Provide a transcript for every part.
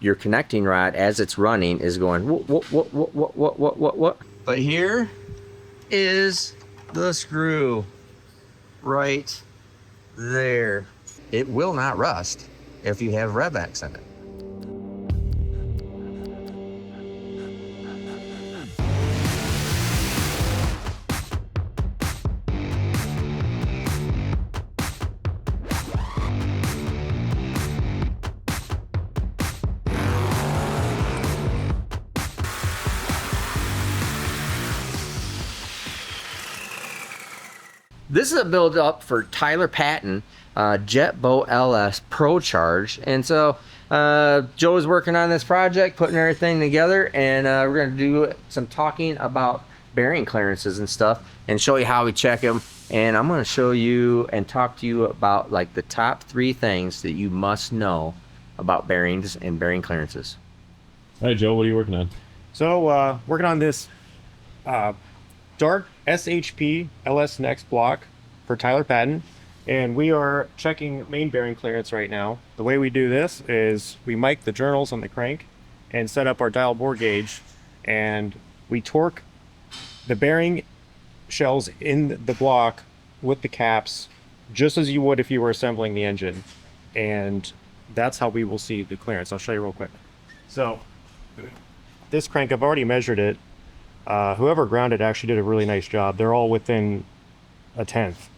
your connecting rod as it's running is going what. But here is the screw right there. It will not rust if you have RevX in it. This is a build up for Tyler Patton, Jet Boat LS Pro Charge. And so Joe is working on this project, putting everything together, and we're going to do some talking about bearing clearances and stuff and show you how we check them. And I'm going to show you and talk to you about like the top 3 things that you must know about bearings and bearing clearances. All right, Joe, what are you working on? So working on this dark SHP LS Next block for Tyler Patton, and we are checking main bearing clearance right now. The way we do this is we mic the journals on the crank and set up our dial bore gauge, and we torque the bearing shells in the block with the caps just as you would if you were assembling the engine, and that's how we will see the clearance. I'll show you real quick. So this crank, I've already measured it. Whoever grounded actually did a really nice job. They're all within a tenth.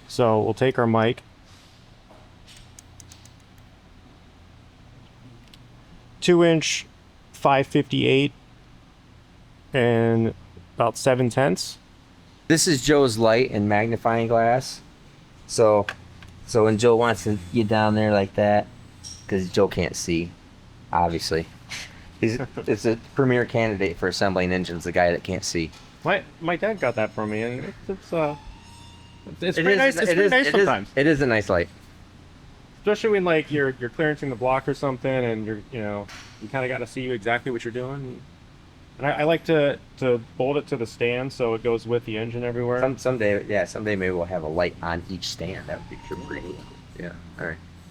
So we'll take our mic, two-inch 558 and about 7/10. This is Joe's light and magnifying glass. So when Joe wants to get down there like that, because Joe can't see, obviously. It's a premier candidate for assembling engines, the guy that can't see. My dad got that for me, and it's pretty nice. It's pretty nice sometimes. It is a nice light. Especially when like you're clearancing the block or something, and you kind of got to see exactly what you're doing. And I like to bolt it to the stand so it goes with the engine everywhere. Someday maybe we'll have a light on each stand. That would be pretty cool. Yeah. All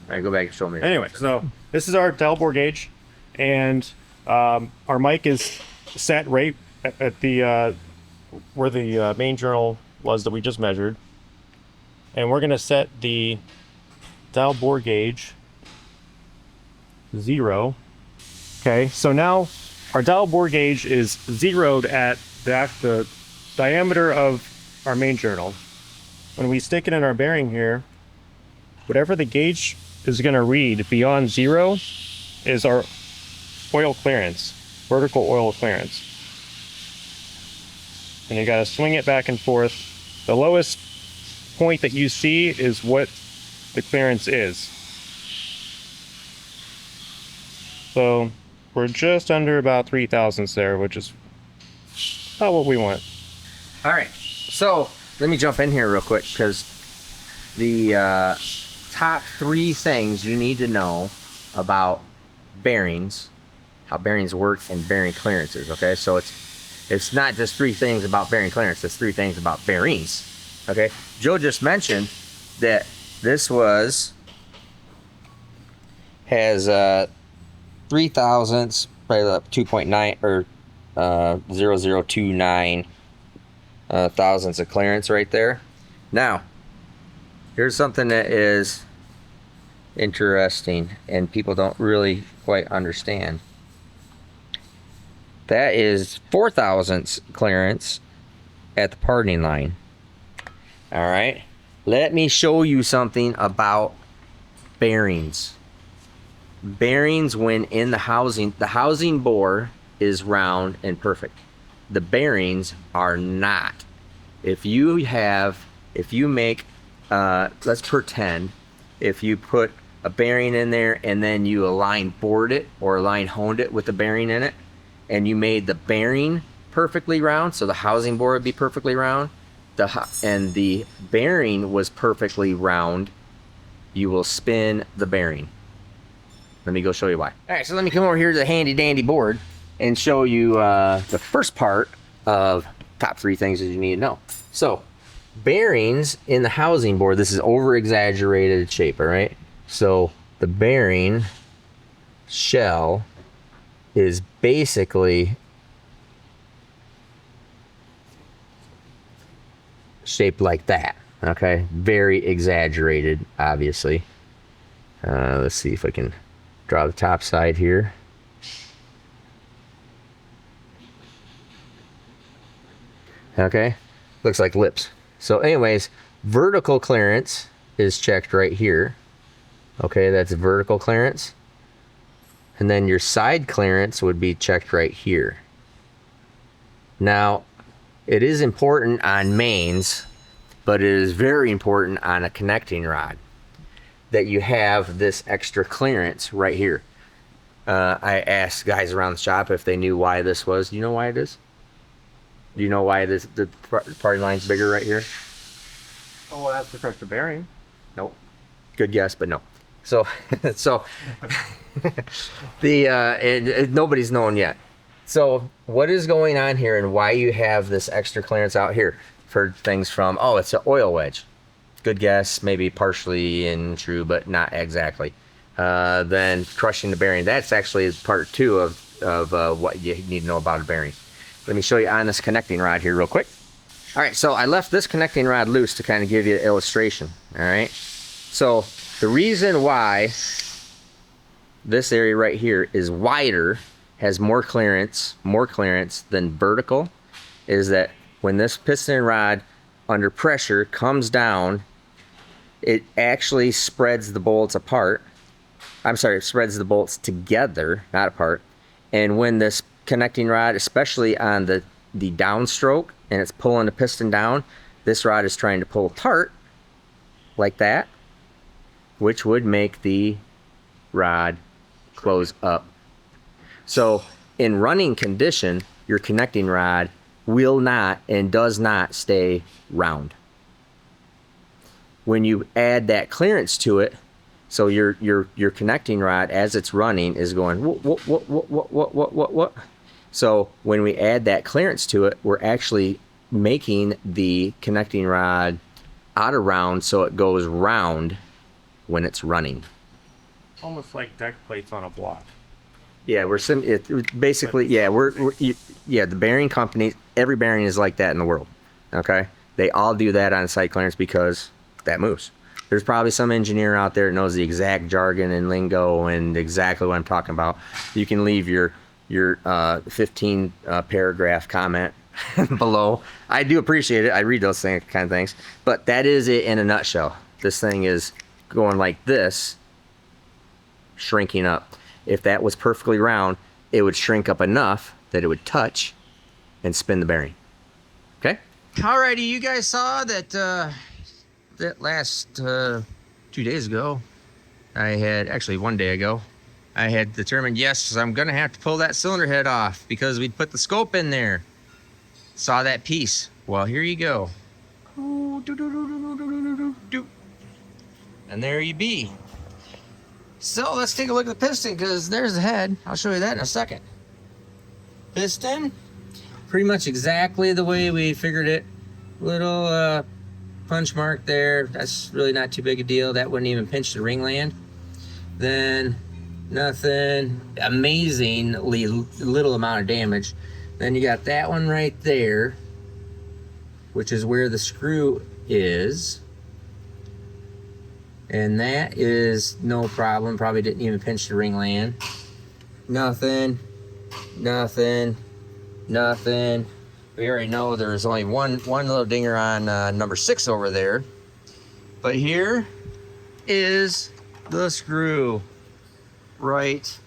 right, go back and show me. Anyway, so this is our dial bore gauge, and our mic is set right at the where the main journal was that we just measured, and we're gonna set the dial bore gauge 0. Okay, so now our dial bore gauge is zeroed at the diameter of our main journal. When we stick it in our bearing here, whatever the gauge is gonna read beyond 0 is our oil clearance, vertical oil clearance. And you gotta swing it back and forth. The lowest point that you see is what the clearance is. So we're just under about 3 thousandths there, which is about what we want. All right, so let me jump in here real quick, because the top 3 things you need to know about bearings, how bearings work, and bearing clearances. Okay, so it's not just 3 things about bearing clearance, it's 3 things about bearings. Okay, Joe just mentioned that this has 3 thousandths, probably like 2.9 or 0029 thousandths of clearance right there. Now, here's something that is interesting and people don't really quite understand. That is 4 thousandths clearance at the parting line. All right, let me show you something about bearings. Bearings, when in the housing bore is round and perfect. The bearings are not. If you make, let's pretend, if you put a bearing in there and then you align bored it or align honed it with the bearing in it, and you made the bearing perfectly round, so the housing bore would be perfectly round, and the bearing was perfectly round, you will spin the bearing. Let me go show you why. All right, so let me come over here to the handy dandy board and show you the first part of top 3 things that you need to know. So bearings in the housing board, this is over exaggerated shape, all right? So the bearing shell is basically shaped like that. Okay, very exaggerated, obviously. Let's see if I can draw the top side here. Okay, looks like lips. So anyways, vertical clearance is checked right here. Okay, that's vertical clearance. And then your side clearance would be checked right here. Now, it is important on mains, but it is very important on a connecting rod that you have this extra clearance right here. I asked guys around the shop if they knew why this was. Do you know why it is? Do you know why the parting line's bigger right here? Oh, well, that's because the bearing. Nope. Good guess, but no. So, nobody's known yet. So, what is going on here, and why you have this extra clearance out here? I've heard things from, oh, it's an oil wedge. Good guess, maybe partially true, but not exactly. Then crushing the bearing. That's actually part 2 of what you need to know about a bearing. Let me show you on this connecting rod here real quick. All right, so I left this connecting rod loose to kind of give you an illustration. All right, so the reason why this area right here is wider, has more clearance than vertical, is that when this piston rod under pressure comes down, it actually spreads the bolts apart. I'm sorry, it spreads the bolts together, not apart. And when this connecting rod, especially on the downstroke, and it's pulling the piston down, this rod is trying to pull apart like that, which would make the rod close up. So in running condition, your connecting rod will not and does not stay round. When you add that clearance to it, so your connecting rod as it's running is going what. So when we add that clearance to it, we're actually making the connecting rod out of round, so it goes round when it's running. Almost like deck plates on a block. Yeah, basically, yeah, the bearing company, every bearing is like that in the world. Okay, they all do that on side clearance because that moves. There's probably some engineer out there that knows the exact jargon and lingo and exactly what I'm talking about. You can leave your 15 paragraph comment below. I do appreciate it. I read those kind of things. But that is it in a nutshell. This thing is going like this, shrinking up. If that was perfectly round, it would shrink up enough that it would touch and spin the bearing. Okay? Alrighty, you guys saw that that last 2 days ago, actually 1 day ago, I had determined, yes, I'm gonna have to pull that cylinder head off because we'd put the scope in there. Saw that piece. Well, here you go. And there you be. So let's take a look at the piston, because there's the head. I'll show you that in a second. Piston, pretty much exactly the way we figured it. Little punch mark there. That's really not too big a deal. That wouldn't even pinch the ringland. Then nothing, amazingly little amount of damage. Then you got that one right there, which is where the screw is. And that is no problem. Probably didn't even pinch the ringland. Nothing. We already know there's only one little dinger on number 6 over there. But here is the screw right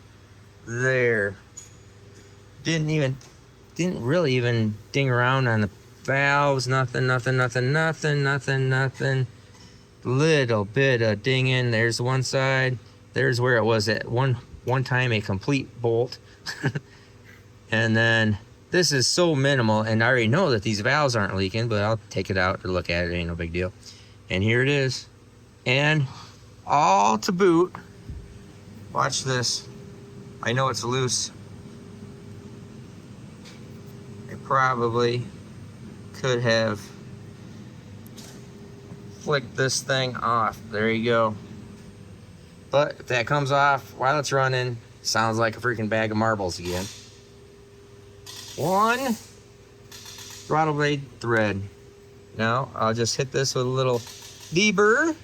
there. Didn't really even ding around on the valves. Nothing. Little bit of dinging. There's one side. There's where it was at one time a complete bolt. And then this is so minimal, and I already know that these valves aren't leaking, but I'll take it out to look at it. Ain't no big deal. And here it is. And all to boot, watch this. I know it's loose. I probably could have flick this thing off. There you go. But if that comes off while it's running, Sounds like a freaking bag of marbles again. One throttle blade thread. Now I'll just hit this with a little deburr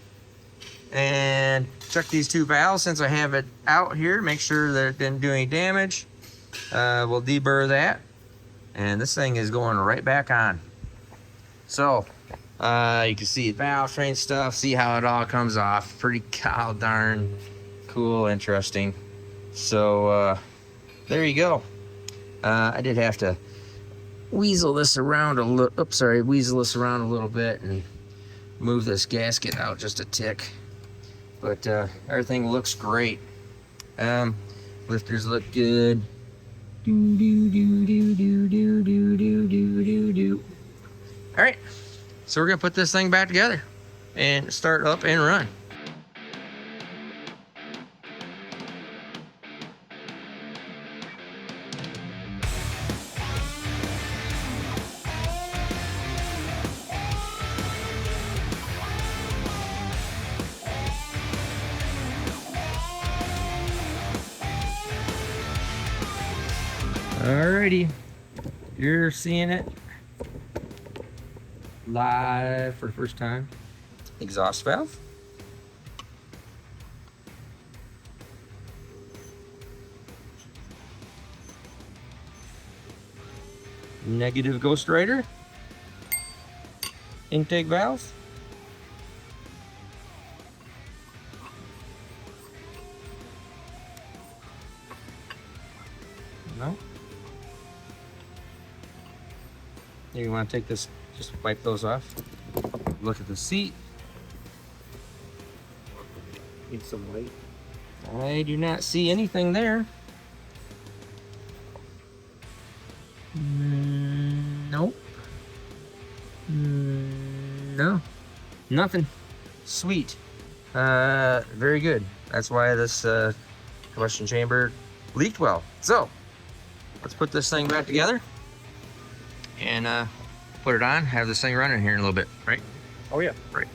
and check these two valves since I have it out here. Make sure that it didn't do any damage. We'll deburr that, and this thing is going right back on. So you can see valve train stuff, see how it all comes off. Pretty cow darn cool, interesting. So there you go. I did have to weasel this around a little. Weasel this around a little bit and move this gasket out just a tick. But everything looks great. Lifters look good. Do do do do do do do do do do. All right, so we're gonna put this thing back together and start up and run. Alrighty, you're seeing it live for the first time. Exhaust valve. Negative Ghost Rider. Intake valve. No. You want to take this, just wipe those off. Look at the seat. Need some light. I do not see anything there. Nope. No. Nothing. Sweet. Very good. That's why this combustion chamber leaked well. So, let's put this thing back together and put it on, have this thing running here in a little bit, right? Oh yeah. Right.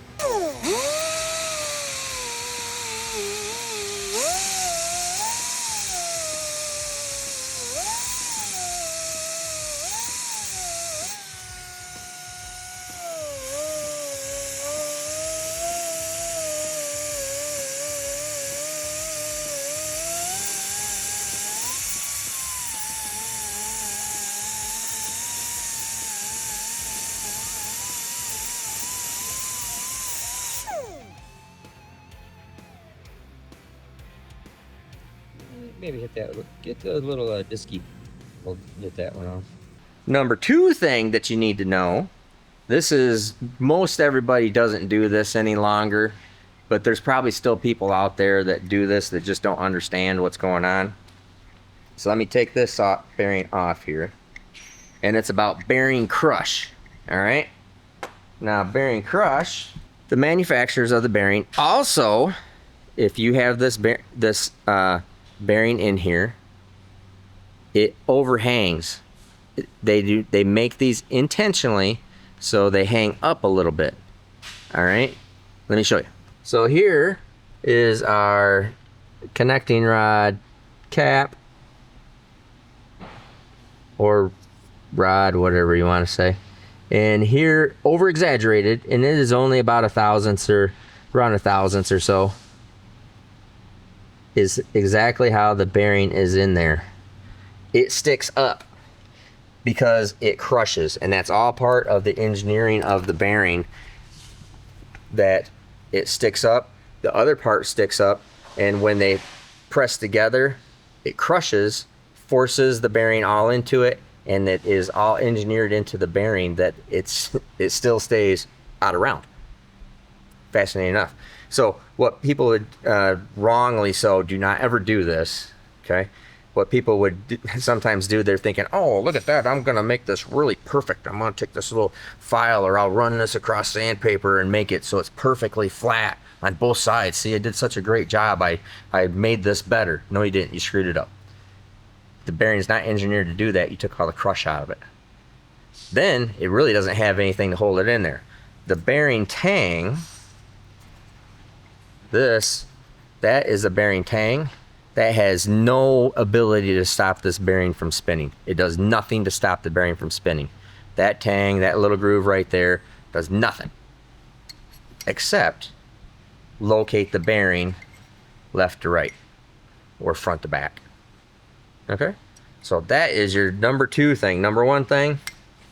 Maybe hit that, get the little disky. We'll get that one off. Number two thing that you need to know, this is, most everybody doesn't do this any longer, but there's probably still people out there that do this that just don't understand what's going on. So let me take this bearing off here. And it's about bearing crush, all right? Now bearing crush, the manufacturers of the bearing also, if you have this bearing in here, it overhangs. They make these intentionally so they hang up a little bit. All right, let me show you. So here is our connecting rod cap, or rod, whatever you want to say. And here, over exaggerated, and it is only about a thousandth or around a thousandth or so, is exactly how the bearing is in there. It sticks up because it crushes, and that's all part of the engineering of the bearing, that it sticks up, the other part sticks up, and when they press together, it crushes, forces the bearing all into it, and it is all engineered into the bearing that it still stays out of round. Fascinating enough. So what people would wrongly so do not ever do this, okay? What people would sometimes do, they're thinking, oh, look at that, I'm gonna make this really perfect. I'm gonna take this little file, or I'll run this across sandpaper and make it so it's perfectly flat on both sides. See, I did such a great job. I made this better. No, you didn't. You screwed it up. The bearing's not engineered to do that. You took all the crush out of it. Then it really doesn't have anything to hold it in there. The bearing tang, that is a bearing tang, that has no ability to stop this bearing from spinning. It does nothing to stop the bearing from spinning. That tang, that little groove right there, does nothing except locate the bearing left to right or front to back. Okay, so that is your number 2 thing. Number 1 thing,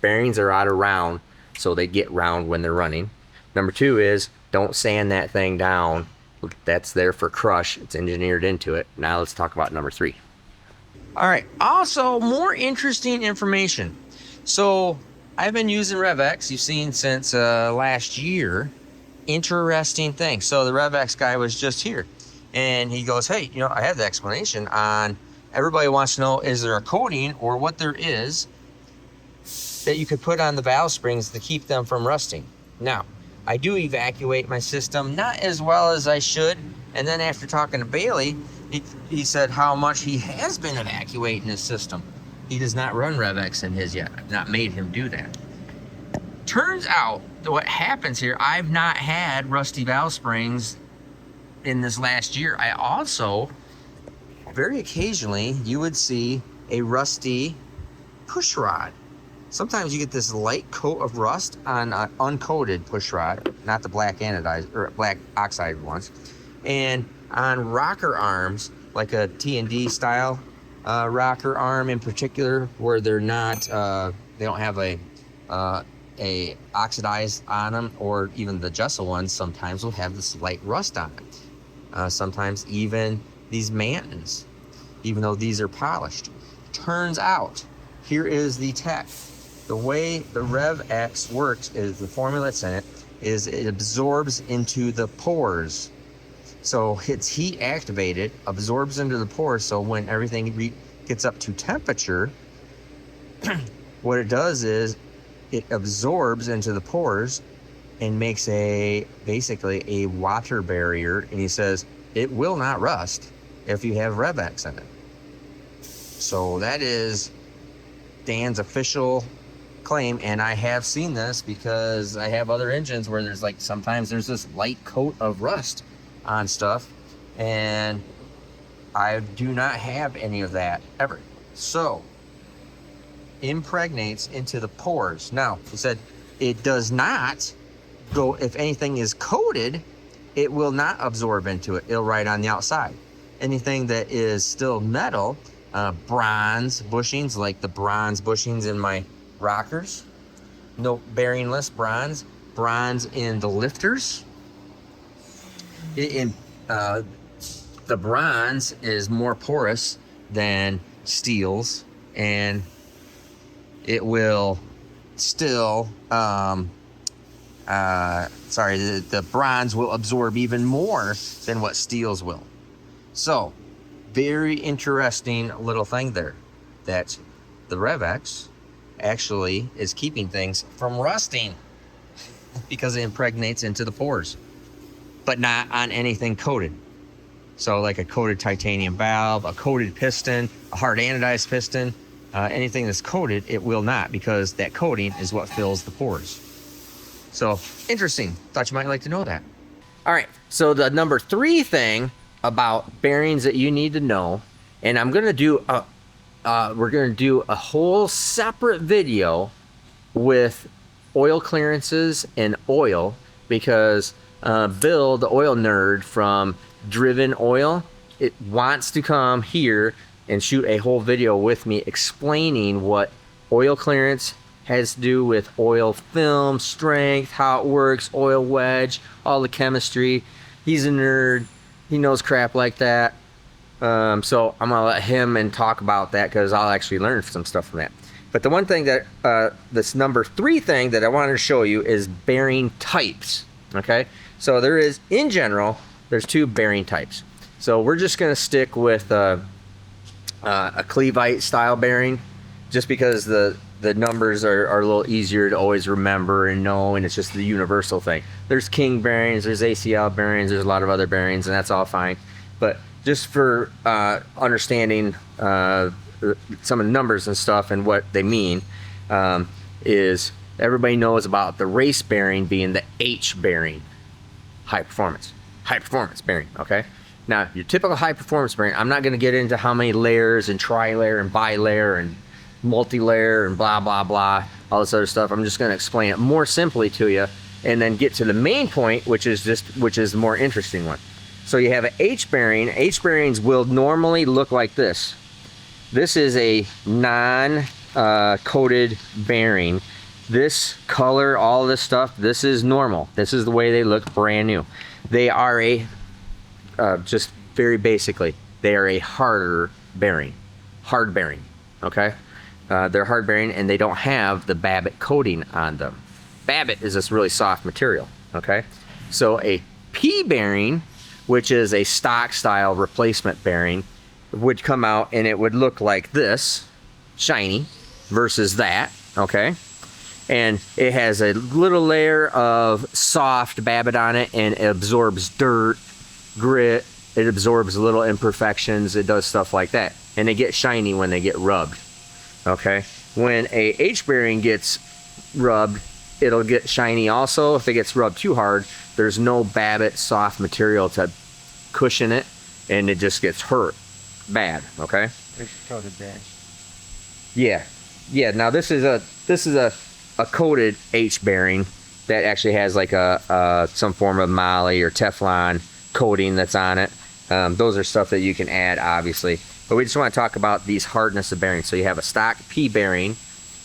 bearings are out of round, so they get round when they're running. Number 2 is don't sand that thing down. That's there for crush. It's engineered into it. Now let's talk about number 3. All right, also more interesting information. So I've been using RevX, you've seen since last year. Interesting thing. So the RevX guy was just here and he goes, hey, you know, I have the explanation on, everybody wants to know, is there a coating or what there is that you could put on the valve springs to keep them from rusting. Now, I do evacuate my system, not as well as I should. And then after talking to Bailey, he said how much he has been evacuating his system. He does not run RevX in his yet. I've not made him do that. Turns out that what happens here, I've not had rusty valve springs in this last year. I also, very occasionally, you would see a rusty push rod. Sometimes you get this light coat of rust on an uncoated push rod, not the black anodized or black oxide ones. And on rocker arms, like a T&D style rocker arm in particular, where they're not, they don't have a oxidized on them, or even the Jessel ones sometimes will have this light rust on it. Sometimes even these Mantons, even though these are polished. Turns out, here is the tech. The way the RevX works is the formula that's in it is it absorbs into the pores. So it's heat activated, absorbs into the pores, so when everything gets up to temperature, what it does is it absorbs into the pores and makes basically a water barrier. And he says it will not rust if you have RevX in it. So that is Dan's official claim, and I have seen this because I have other engines where there's like sometimes there's this light coat of rust on stuff, and I do not have any of that ever. So impregnates into the pores. Now, he said it does not go, if anything is coated, it will not absorb into it. It'll ride on the outside. Anything that is still metal, bronze bushings, like the bronze bushings in my rockers, no bearingless bronze in the lifters. The bronze is more porous than steels, and it will still, the bronze will absorb even more than what steels will. So, very interesting little thing there, that the RevX actually is keeping things from rusting because it impregnates into the pores, but not on anything coated. So like a coated titanium valve, a coated piston, a hard anodized piston, anything that's coated, it will not, because that coating is what fills the pores. So interesting. Thought you might like to know that. All right. So the number 3 thing about bearings that you need to know, and I'm going to do we're going to do a whole separate video with oil clearances and oil, because Bill, the oil nerd from Driven Oil, it wants to come here and shoot a whole video with me explaining what oil clearance has to do with oil film strength, how it works, oil wedge, all the chemistry. He's a nerd. He knows crap like that. So I'm gonna let him and talk about that, because I'll actually learn some stuff from that. But the one thing that this number 3 thing that I wanted to show you is bearing types. Okay, so there is, in general, there's 2 bearing types. So we're just gonna stick with a Cleveite style bearing, just because the numbers are a little easier to always remember and know, and it's just the universal thing. There's King bearings, there's ACL bearings, there's a lot of other bearings, and that's all fine. But just for understanding some of the numbers and stuff and what they mean, is everybody knows about the race bearing being the H bearing, high performance bearing, okay? Now, your typical high performance bearing, I'm not going to get into how many layers and tri-layer and bi-layer and multi-layer and blah, blah, blah, all this other stuff. I'm just going to explain it more simply to you and then get to the main point, which is the more interesting one. So you have an H bearing. H bearings will normally look like this. This is a non-coated bearing. This color, all this stuff, this is normal. This is the way they look, brand new. They are just very basically, they are a harder bearing, hard bearing, okay? They're hard bearing and they don't have the Babbitt coating on them. Babbitt is this really soft material, okay? So a P bearing, which is a stock style replacement bearing, would come out and it would look like this, shiny, versus that, okay? And it has a little layer of soft Babbitt on it and it absorbs dirt, grit, it absorbs little imperfections, it does stuff like that. And they get shiny when they get rubbed, okay? When a H bearing gets rubbed, it'll get shiny also. If it gets rubbed too hard, there's no Babbitt soft material to cushion it, and it just gets hurt bad, okay? It's coated bearing. Yeah. Now this is a coated H bearing that actually has like some form of moly or Teflon coating that's on it. Those are stuff that you can add, obviously. But we just want to talk about these hardness of bearings. So you have a stock P bearing,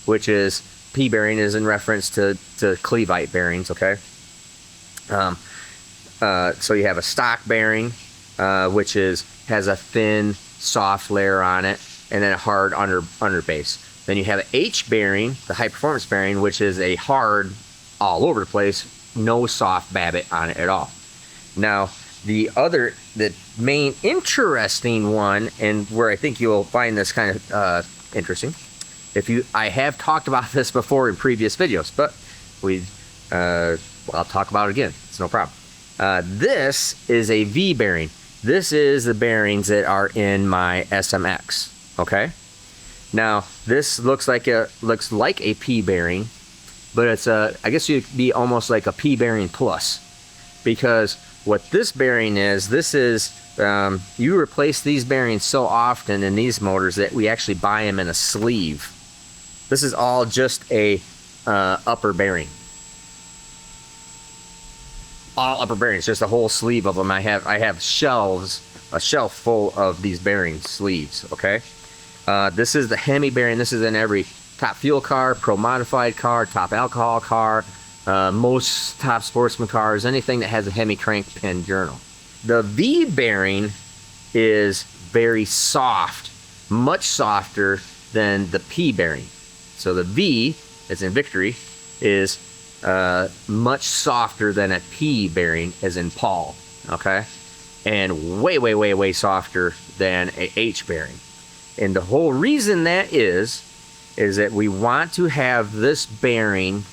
which is, P bearing is in reference to cleveite bearings, okay? So you have a stock bearing, which has a thin, soft layer on it, and then a hard underbase. Then you have an H bearing, the high performance bearing, which is a hard, all over the place, no soft Babbitt on it at all. Now, the main interesting one, and where I think you'll find this kind of interesting, I have talked about this before in previous videos, but I'll talk about it again. It's no problem. This is a V bearing. This is the bearings that are in my SMX. Okay. Now this looks like a P bearing, but it's I guess you'd be almost like a P bearing plus, because what this bearing is, you replace these bearings so often in these motors that we actually buy them in a sleeve. This is all just a upper bearing. All upper bearings, just a whole sleeve of them. I have a shelf full of these bearing sleeves, okay? This is the Hemi bearing. This is in every top fuel car, pro modified car, top alcohol car, most top sportsman cars, anything that has a Hemi crank pin journal. The V bearing is very soft, much softer than the P bearing. So the V, as in victory, is much softer than a P bearing, as in Paul, okay? And way, way, way, way softer than a H bearing. And the whole reason that is that we want to have this bearing.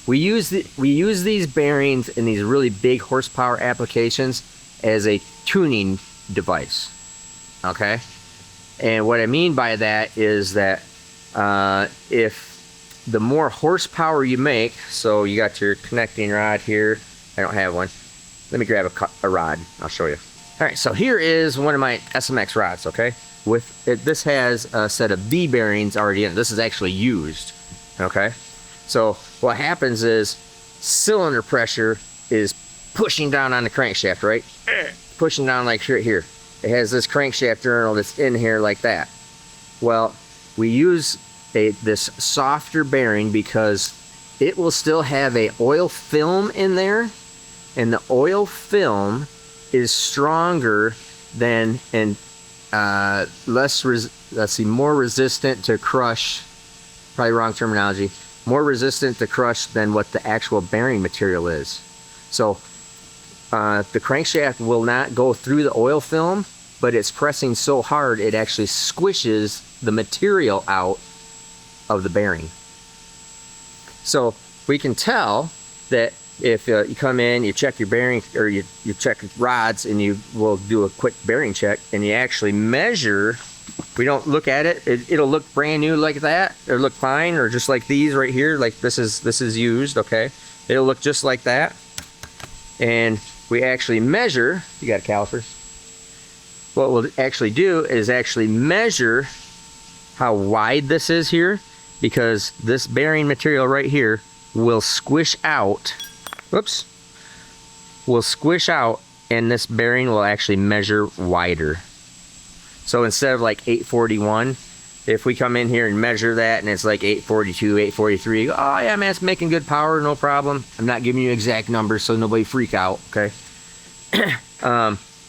We use these bearings in these really big horsepower applications as a tuning device, okay? And what I mean by that is that if the more horsepower you make, so you got your connecting rod here. I don't have one. Let me grab a rod. I'll show you. All right, so here is one of my SMX rods, okay? With it, this has a set of V bearings already in it. This is actually used, okay? So what happens is cylinder pressure is pushing down on the crankshaft, right? Pushing down like here. It has this crankshaft journal that's in here like that. Well, we use this softer bearing because it will still have a oil film in there, and the oil film is stronger than and more resistant to crush. Probably wrong terminology. More resistant to crush than what the actual bearing material is. So the crankshaft will not go through the oil film, but it's pressing so hard it actually squishes the material out of the bearing. So we can tell that if you come in, you check your bearing, or you check rods, and you will do a quick bearing check, and you actually measure. We don't look at it. It'll look brand new like that, or look fine, or just like these right here. Like this is used, okay? It'll look just like that. And we actually measure, you got calipers? What we'll actually do is actually measure how wide this is here, because this bearing material right here will squish out, whoops, will squish out, and this bearing will actually measure wider. So instead of like 841, if we come in here and measure that and it's like 842, 843, oh yeah, man, it's making good power, no problem. I'm not giving you exact numbers so nobody freak out, okay?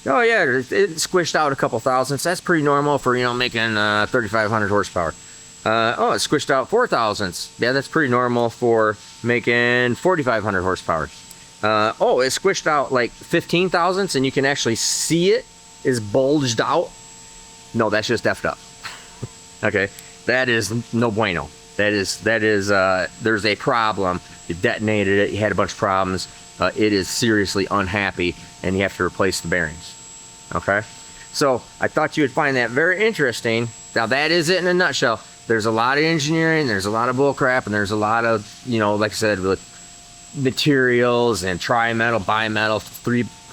Oh yeah, it squished out a couple thousandths. That's pretty normal for, you know, making 3,500 horsepower. Oh, it squished out 4 thousandths. Yeah, that's pretty normal for making 4,500 horsepower. Oh, it squished out like 15 thousandths and you can actually see it is bulged out. No, that's just effed up. Okay, that is no bueno. There's a problem. You detonated it, you had a bunch of problems. It is seriously unhappy and you have to replace the bearings. Okay, so I thought you would find that very interesting. Now that is it in a nutshell. There's a lot of engineering, there's a lot of bull crap, and there's a lot of, you know, like I said, with materials and tri-metal, bi-metal,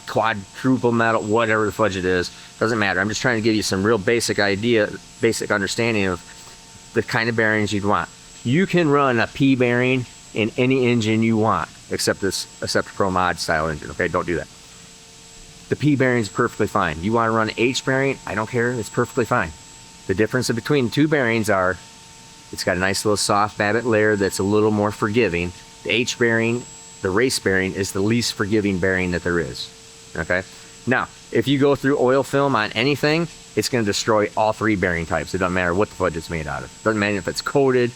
quadruple metal, whatever the fudge it is, doesn't matter. I'm just trying to give you some real basic understanding of the kind of bearings you'd want. You can run a P bearing in any engine you want, except a Pro Mod style engine. Okay, don't do that. The P bearing is perfectly fine. You want to run an H bearing, I don't care, it's perfectly fine. The difference between the two bearings are, it's got a nice little soft babbitt layer that's a little more forgiving. The H bearing, the race bearing, is the least forgiving bearing that there is. Okay? Now, if you go through oil film on anything, it's going to destroy all 3 bearing types. It doesn't matter what the fudge it's made out of. It doesn't matter if it's coated,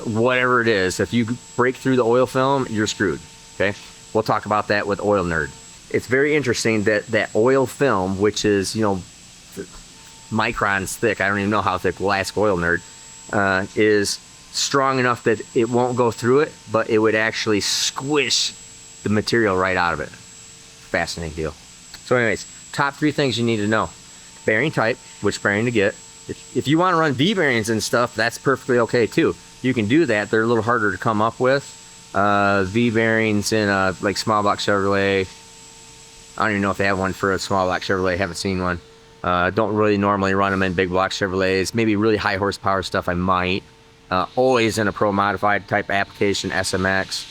whatever it is. If you break through the oil film, you're screwed. Okay? We'll talk about that with Oil Nerd. It's very interesting that oil film, which is, you know, microns thick, I don't even know how thick, we'll ask Oil Nerd, is strong enough that it won't go through it, but it would actually squish the material right out of it. Fascinating deal. So anyways, top 3 things you need to know. Bearing type, which bearing to get. If you want to run V bearings and stuff, that's perfectly okay too. You can do that. They're a little harder to come up with. V bearings in like small block Chevrolet. I don't even know if they have one for a small block Chevrolet. I haven't seen one. Don't really normally run them in big block Chevrolets. Maybe really high horsepower stuff I might. Always in a Pro Modified type application, SMX.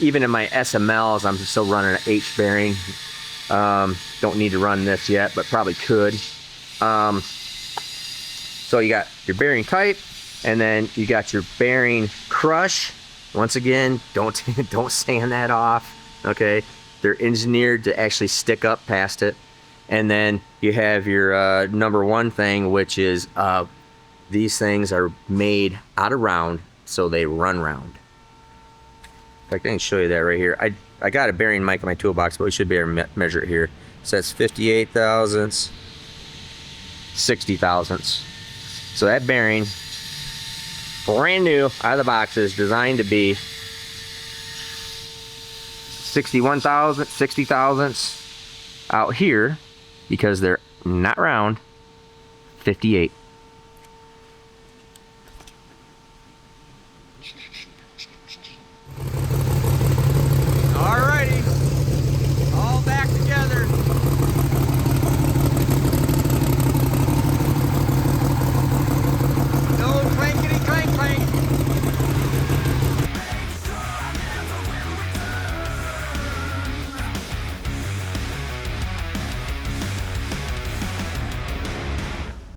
Even in my SMLs, I'm still running an H bearing. Don't need to run this yet, but probably could. So you got your bearing type, and then you got your bearing crush. Once again, don't sand that off. Okay, they're engineered to actually stick up past it. And then you have your number 1 thing, which is these things are made out of round, so they run round. In fact, I can show you that right here. I got a bearing mic in my toolbox, but we should be able to measure it here. It says 58 thousandths, 60 thousandths. So that bearing, brand new, out of the box, is designed to be 61 thousandths, 60 thousandths. Out here, because they're not round, 58.